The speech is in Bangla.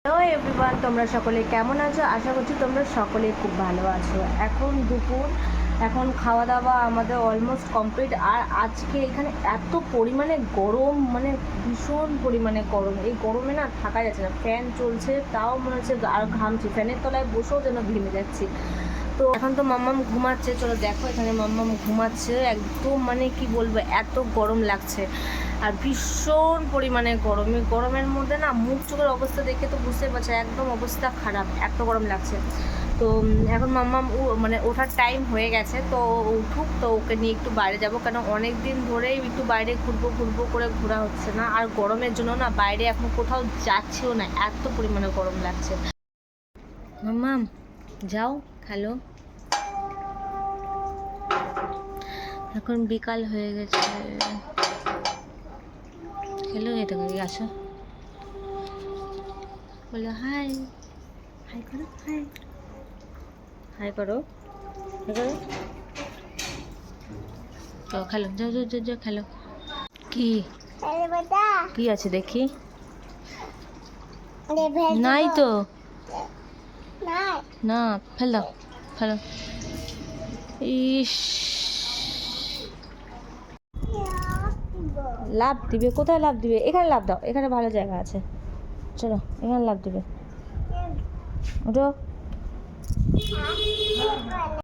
হ্যালো এভরিওয়ান, তোমরা সকলে কেমন আছো? আশা করছি তোমরা সকলে খুব ভালো আছো। এখন দুপুর, এখন খাওয়া দাওয়া আমাদের অলমোস্ট কমপ্লিট। আর আজকে এখানে এত পরিমাণে গরম, মানে ভীষণ পরিমাণে গরম। এই গরমে না থাকা যাচ্ছে না। ফ্যান চলছে তাও মনে হচ্ছে আর ঘামছি, ফ্যানের তলায় বসেও যেন ঘেমে যাচ্ছি। তো এখন তো মাম্মাম ঘুমাচ্ছে, চলো দেখো এখানে মাম্মাম ঘুমাচ্ছে। একদম মানে কি বলবো, এত গরম লাগছে আর ভীষণ পরিমাণে গরম। এই গরমের মধ্যে না মুখ চোখের অবস্থা দেখে তো বুঝতে পারছি একদম অবস্থা খারাপ, এত গরম লাগছে। তো এখন মাম্মাম মানে ওঠার টাইম হয়ে গেছে, তো উঠুক, তো ওকে নিয়ে একটু বাইরে যাব, কেন অনেক দিন ধরেই একটু বাইরে ঘুরবো করে ঘোরা হচ্ছে না। আর গরমের জন্য না বাইরে এখন কোথাও যাচ্ছেও না, এত পরিমাণে গরম লাগছে। মাম্মাম যাও খেলো, এখন বিকাল হয়ে গেছে, খেলো। এটা করি, আসো, বলো হাই, হাই করো, হাই, হাই করো, হাই করো। তো খেলো, যাও যাও যাও যাও খেলো। কি কি আছে দেখি? নাই তো, না, ফেল দাও, ফেলো। ইস, লাভ দিবে? কোথায় লাভ দিবে? এখানে লাভ দাও, এখানে ভালো জায়গা আছে, চলো এখানে লাভ দিবে, ওঠো।